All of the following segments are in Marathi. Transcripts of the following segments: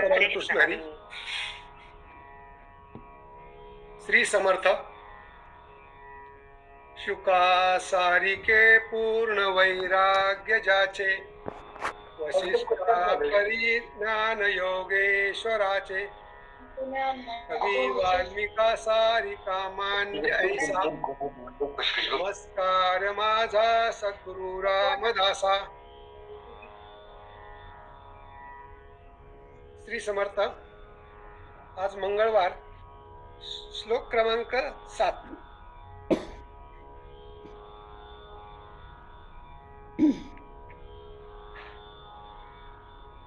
रामकृष्ण हरी. श्री समर्थ. शुका सारिके पूर्ण वैराग्य जाचे, वशिष्ठा करी ज्ञान योगेश्वराचे, कवी वाल्मिका सारिका मान्य ऐसा, नमस्कार माझा सद्गुरु रामदासा. श्री समर्थ. आज मंगळवार, श्लोक क्रमांक 7.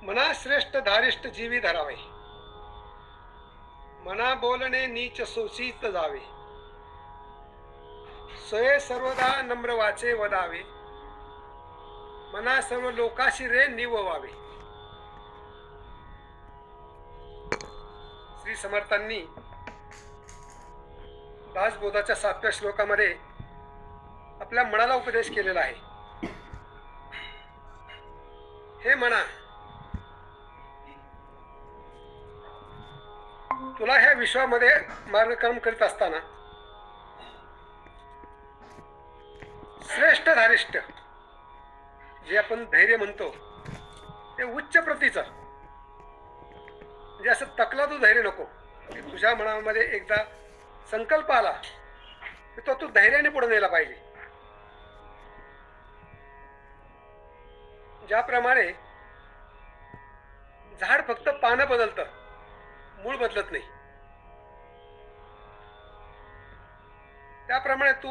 मना श्रेष्ठ धारिष्ठ जीवी धरावे, मना बोलणे नीच सोचित जावे, सोये सर्वदा नम्र वाचे वदावे, मना सर्व लोकाशी रे निववावे. श्री समर्थांनी दासबोधाच्या 7व्या श्लोकामध्ये आपल्या मनाला उपदेश केलेला आहे. हे मना, तुला ह्या विश्वामध्ये मार्गक्रम करीत असताना श्रेष्ठ धारिष्ठ जे आपण धैर्य म्हणतो ते उच्च प्रतीचं, म्हणजे असं तकलादू धैर्य नको. की तुझ्या मनामध्ये एकदा संकल्प आला की तो तू धैर्याने पुढे नेला पाहिजे. ज्याप्रमाणे झाड फक्त पानं बदलतं, मूळ बदलत नाही, त्याप्रमाणे तू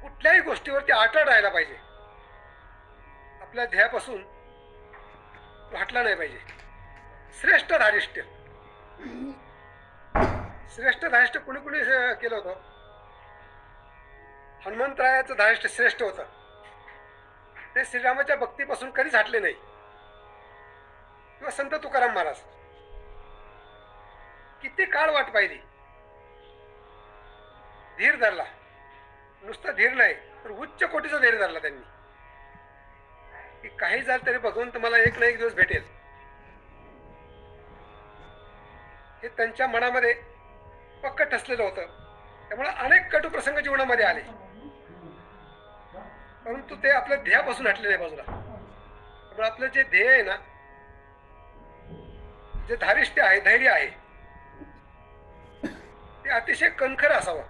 कुठल्याही गोष्टीवरती अटळ राहायला पाहिजे. आपल्या ध्येयापासून हटला नाही पाहिजे. श्रेष्ठ धारिष्ठ, श्रेष्ठ धारिष्ठ कुणी कुणी केलं होतं? हनुमंतरायाचं धारिष्ठ श्रेष्ठ होतं. ते श्रीरामाच्या भक्तीपासून कधीच हटले नाही. किंवा संत तुकाराम महाराज, किती काळ वाट पाहिली, धीर धरला. नुसतं धीर नाही तर उच्च कोटीचा धीर धरला त्यांनी, की काही झालं तरी भगवंत मला एक ना एक दिवस भेटेल. हे त्यांच्या मनामध्ये पक्क ठसलेलं होतं. त्यामुळे अनेक कटू प्रसंग जीवनामध्ये आले, परंतु ते आपल्या ध्येयापासून हटले नाही बाजूला. त्यामुळे आपलं जे ध्येय आहे ना, जे धारिष्ठ आहे, धैर्य आहे, ते अतिशय कणखर असावं.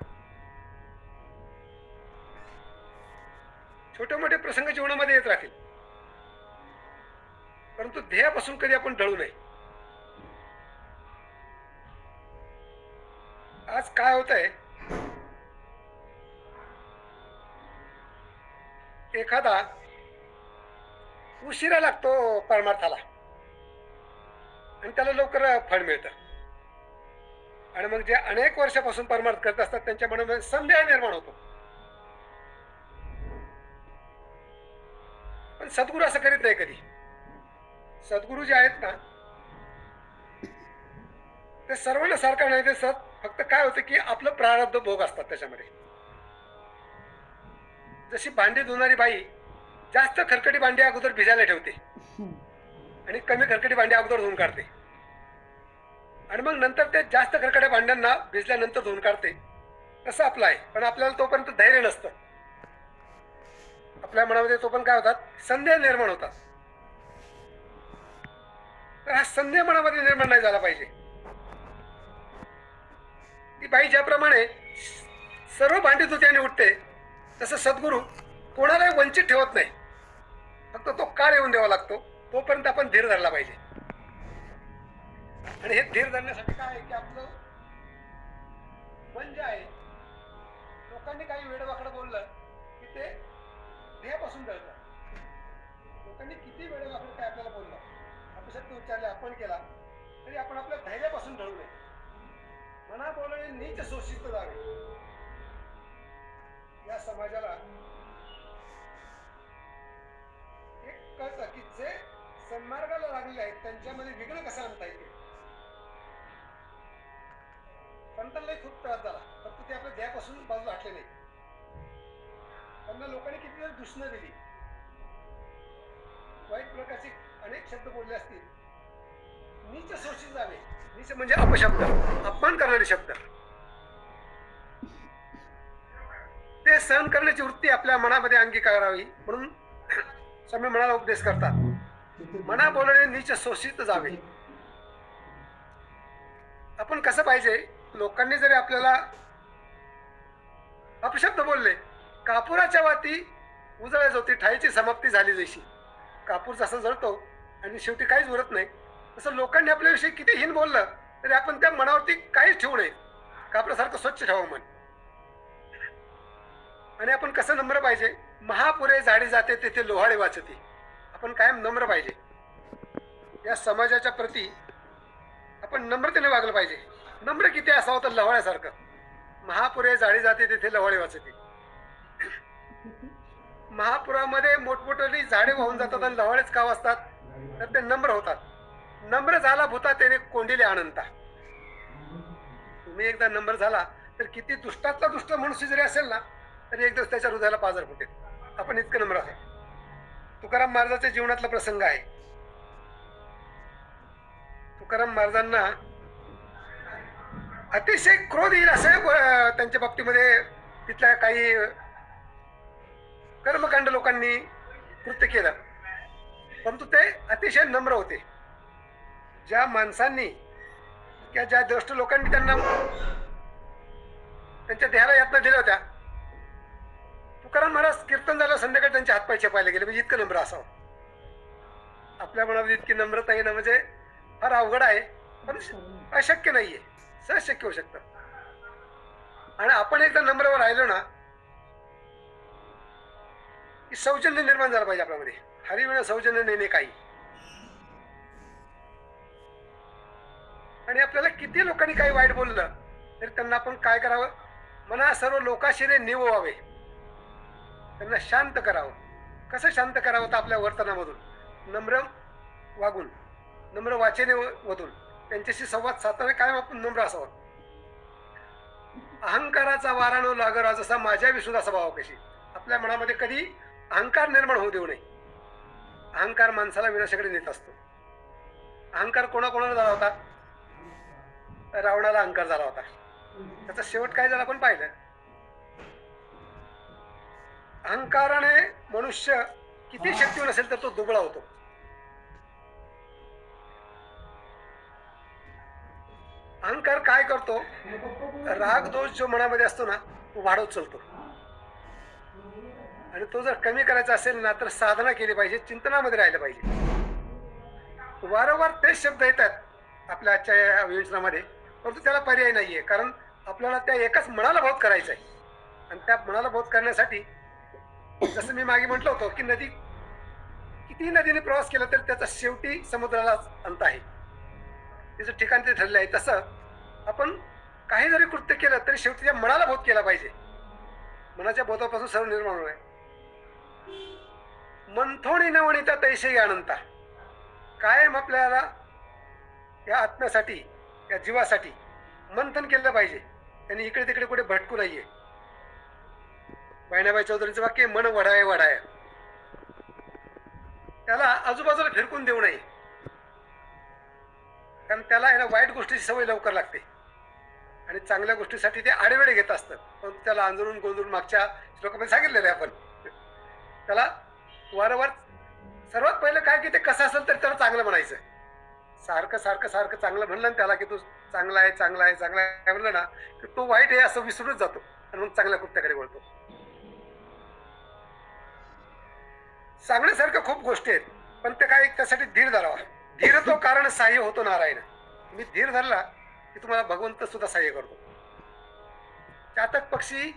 छोटे मोठे प्रसंग जीवनामध्ये येत राहतील, परंतु ध्येयापासून कधी आपण ढळू नये. आज काय होत आहे, एखादा उशिरा लागतो परमार्थाला आणि त्याला लवकर फळ मिळतं. आणि मग जे अनेक वर्षापासून परमार्थ करत असतात त्यांच्या मनामध्ये संदेह निर्माण होतो. पण सद्गुरू असं करीत नाही कधी. सद्गुरू जे आहेत ना, ते सर्वांना सारखं नाही. ते फक्त काय होतं की आपलं प्रारब्ध भोग असतात त्याच्यामध्ये. जशी भांडी धुणारी बाई जास्त खरकटी भांडी अगोदर भिजायला ठेवते आणि कमी खरकटी भांडी अगोदर धुवून काढते, आणि मग नंतर ते जास्त खरकट्या भांड्यांना भिजल्यानंतर धुवून काढते. तसं आपलं आहे. पण आपल्याला तोपर्यंत धैर्य नसतं. आपल्या मनामध्ये तो पण काय होतात, संदेह निर्माण होतात. तर हा संदेह मनामध्ये निर्माण नाही झाला पाहिजे. ती बाई ज्याप्रमाणे सर्व भांडी धुत्याने उठते, तसं सद्गुरू कोणालाही वंचित ठेवत नाही. फक्त तो काळ येऊन द्यावा लागतो, तोपर्यंत आपण धीर धरला पाहिजे. आणि हे धीर धरण्यासाठी काय आहे की आपलं मन जे आहे, लोकांनी काही वेडवाकडं बोललं की ते ध्येयापासून ढळतं. लोकांनी किती वेडवाकडं काय आपल्याला बोललं, अपशब्द उच्चारले, आपण केला, तरी आपण आपल्या धैर्यापासून ढळू नये. मना बोलणे नीच शोषित जावे. या समाजाला एक कळतं की जे सन्मार्गाला लागलेले आहेत त्यांच्यामध्ये विघ्न कसं आणता येते. संतांनाही खूप त्रास झाला, फक्त ते आपल्या ध्येयापासून बाजूला हटले नाही. त्यांना लोकांनी किती वेळ दुष्ण दिली. वाईट प्रकारचे अनेक शब्द बोलले असतील, नीच शोषित जावे. नीच म्हणजे अपशब्द, अपमान करणारे शब्द, ते सहन करण्याची वृत्ती आपल्या मनामध्ये अंगीकारावी म्हणून स्वामी मनाला उपदेश करतात. मना बोलणे नीच शोषित जावे. आपण कसं पाहिजे, लोकांनी जरी आपल्याला अपशब्द बोलले, कापुराच्या वाती उजळत होती, ठाईची समाप्ती झाली जशी. कापूर जसा जळतो आणि शेवटी काहीच उरत नाही, तसं लोकांनी आपल्याविषयी किती हीन बोललं तरी आपण त्या मनावरती काहीच ठेवू नये. कापरासारखं स्वच्छ ठेवावं मन. आणि आपण कसं नम्र पाहिजे, महापुरे झाडी जाते तेथे लोहाळे वाचते. आपण कायम नम्र पाहिजे. या समाजाच्या प्रती आपण नम्रतेने वागलं पाहिजे. नम्र किती असावं तर लव्हाळ्यासारखं. महापुरे जाळी जाते तिथे लव्हाळे वाचते. महापुरामध्ये मोठमोठी झाडे वाहून जातात आणि लव्हाळेच का वाचतात, तर ते नम्र होतात. नम्र झाला भूता त्याने कोंडिले अनंता. तुम्ही एकदा नम्र झाला तर किती दुष्टातला दुष्ट मनुष्य जरी असेल ना, तरी एक दिवस त्याच्या हृदयाला पाझर फुटेल. आपण इतकं नम्र आहे. तुकाराम महाराजांच्या जीवनातला प्रसंग आहे. तुकाराम महाराजांना अतिशय क्रोध येईल असं त्यांच्या बाबतीमध्ये तिथल्या काही कर्मकांड लोकांनी कृत्य केलं, परंतु ते अतिशय नम्र होते. ज्या माणसांनी किंवा ज्या दुष्ट लोकांनी त्यांना त्यांच्या देहाला यातना दिल्या होत्या, तुकाराम महाराज कीर्तन झालं संध्याकाळी त्यांचे हातपाय छेपायला गेले. म्हणजे इतकं नम्र असावं. आपल्या मनामध्ये इतकी नम्रता येणं म्हणजे फार अवघड आहे, पण अशक्य नाहीये, सहज शक्य होऊ शकतं. आणि आपण एकदा नम्रवर राहिलो ना की सौजन्य निर्माण झालं पाहिजे आपल्यामध्ये. हरिविना सौजन्य नेणे काही. आणि आपल्याला किती लोकांनी काही वाईट बोललं तरी त्यांना आपण काय करावं, मना सर्व लोकाशिरे निववावे. त्यांना शांत करावं. कसं शांत करावं तर आपल्या वर्तनामधून नम्र वागून, नम्र वाचेने वधून त्यांच्याशी संवाद साधताना कायम आपण नम्र असावं. अहंकाराचा वारा न लागरा जसा माझ्या विसुदाचा भाव कशी. आपल्या मनामध्ये कधी अहंकार निर्माण होऊ देऊ नये. अहंकार माणसाला विनाशाकडे नेत असतो. अहंकार कोणाकोणाला झाला होता, रावणाला अहंकार झाला होता. त्याचा शेवट काय झाला आपण पाहिलं. अहंकाराने मनुष्य किती शक्तिवान असेल तर तो दुबळा होतो. अहंकार काय करतो, राग दोष जो मनामध्ये असतो ना तो वाढवत चालतो. आणि तो जर कमी करायचा असेल ना तर साधना केली पाहिजे, चिंतनामध्ये राहिलं पाहिजे. वारंवार तेच शब्द येतात आपल्या आजच्या या विवेचनामध्ये, परंतु त्याला पर्याय नाहीये. कारण आपल्याला त्या एकाच मनाला बोध करायचा आहे. आणि त्या मनाला बोध करण्यासाठी जसं मी मागे म्हटलं होतं की नदी किती नदीने प्रवास केला तर त्याचा शेवटी समुद्राला अंत आहे. तिचं ठिकाण ते ठरलं आहे. तसं आपण काही जरी कृत्य केलं तरी शेवटी त्या मनाला बोध केला पाहिजे. मनाच्या बोधापासून सर्व निर्माण होय. मंथोणी न वणिता तैसे अनंता. कायम आपल्याला या आत्म्यासाठी, या जीवासाठी मंथन केलं पाहिजे. त्यांनी इकडे तिकडे कुठे भटकू नाहीये. बहिणाबाई चौधरीचं वाक्य, मन वढाय वढाय. त्याला आजूबाजूला फिरकून देऊ नये. कारण त्याला आहे ना वाईट गोष्टीची सवय लवकर लागते आणि चांगल्या गोष्टीसाठी ते आडेवेळे घेत असतं. पण त्याला आंदोलन गोंधळून मागच्या श्लोकामध्ये सांगितलेलं आहे आपण. त्याला वारंवार सर्वात पहिलं काय की ते कसं असेल तर त्याला चांगलं म्हणायचं. सारखं सारखं सारखं चांगलं म्हणलं ना त्याला की तू चांगला आहे चांगला आहे चांगला आहे म्हणलं ना की तो वाईट आहे असं विसरूनच जातो आणि मग चांगल्या कृत्याकडे वळतो. सांगण्यासारख्या खूप गोष्टी आहेत, पण ते काय त्यासाठी धीर धरावा. धीर तो कारण सहाय्य होतो नारायण. मी धीर धरला की तुम्हाला भगवंत सुद्धा सहाय्य करतो. चातक पक्षी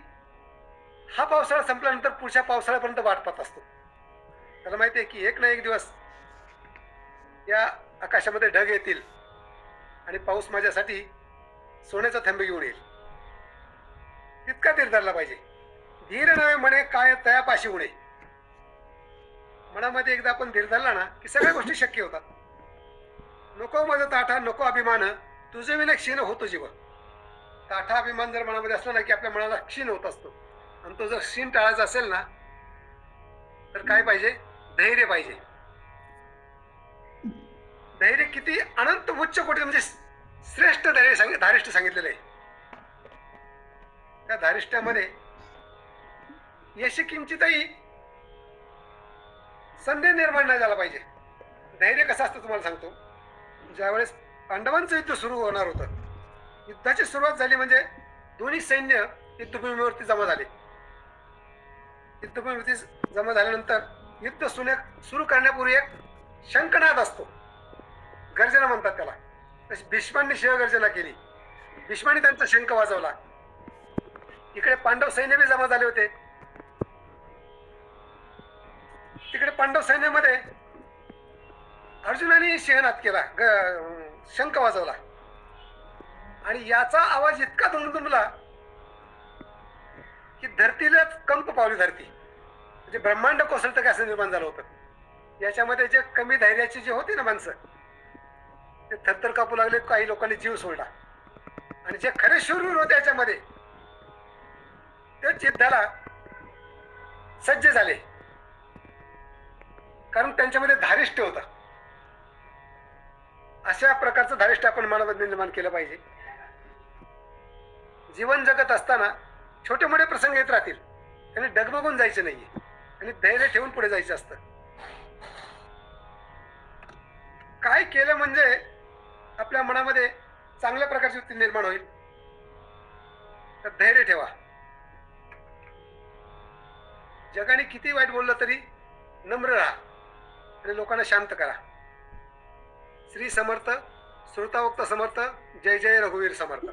हा पावसाळा संपल्यानंतर पुढच्या पावसाळ्यापर्यंत वाट पाहत असतो. त्याला माहिती आहे की एक ना एक दिवस या आकाशामध्ये ढग येतील आणि पाऊस माझ्यासाठी सोन्याचा थेंब घेऊन येईल. तितका धीर धरला पाहिजे. धीर नव्हे म्हणे काय तयापाशी उणे. मनामध्ये एकदा आपण धीर धरला ना की सगळ्या गोष्टी शक्य होतात. नको माझा ताठा नको अभिमान, तुझे विना क्षीण होतो जीव. ताठा अभिमान जर मनामध्ये असला ना की आपल्या मनाला क्षीण होत असतो. आणि तो जर क्षीण टाळायचा असेल ना तर काय पाहिजे, धैर्य पाहिजे. धैर्य किती अनंत उच्च कोटी म्हणजे श्रेष्ठ धैर्य धारिष्ठ सांगितलेलं आहे. त्या धारिष्ट्यामध्ये यशकिंचितही संदेह निर्माण नाही झाला पाहिजे. धैर्य कसं असतं तुम्हाला सांगतो. ज्यावेळेस पांडवांचं युद्ध सुरू होणार होतं, युद्धाची सुरुवात झाली म्हणजे दोन्ही सैन्य युद्धभूमीवरती जमा झाले. युद्धभूमीवरती जमा झाल्यानंतर युद्ध सुरू करण्यापूर्वी एक शंखनाद असतो, गर्जना म्हणतात त्याला. तशी भीष्मांनी शिवगर्जना केली. भीष्मांनी त्यांचा शंख वाजवला. इकडे पांडव सैन्य बी जमा झाले होते. तिकडे पांडव सैन्यामध्ये अर्जुनाने सिंहनाद केला, शंख वाजवला. आणि याचा आवाज इतका दुमदुमला की धरतीलाच कंप पावली धरती. म्हणजे ब्रह्मांड कोसळतं का असं निर्माण झालं होतं. याच्यामध्ये जे कमी धैर्याची जे होती ना माणसं, ते थरथर कापू लागले. काही लोकांनी जीव सोडला. आणि जे खरे शूरवीर होते याच्यामध्ये ते युद्धाला सज्ज झाले, कारण त्यांच्यामध्ये धारिष्ट्य होतं. अशा प्रकारचं धारिष्ट्य आपण मनामध्ये निर्माण केलं पाहिजे. जीवन जगत असताना छोटे मोठे प्रसंग येत राहतील, त्यांनी डगमगून जायचं नाहीये आणि धैर्य ठेवून पुढे जायचं असतं. काय केलं म्हणजे आपल्या मनामध्ये चांगल्या प्रकारची वृत्ती निर्माण होईल. तर धैर्य ठेवा. जगाने किती वाईट बोललं तरी नम्र राहा आणि लोकांना शांत करा. श्री समर्थ, श्रोतावक्त समर्थ. जय जय रघुवीर समर्थ.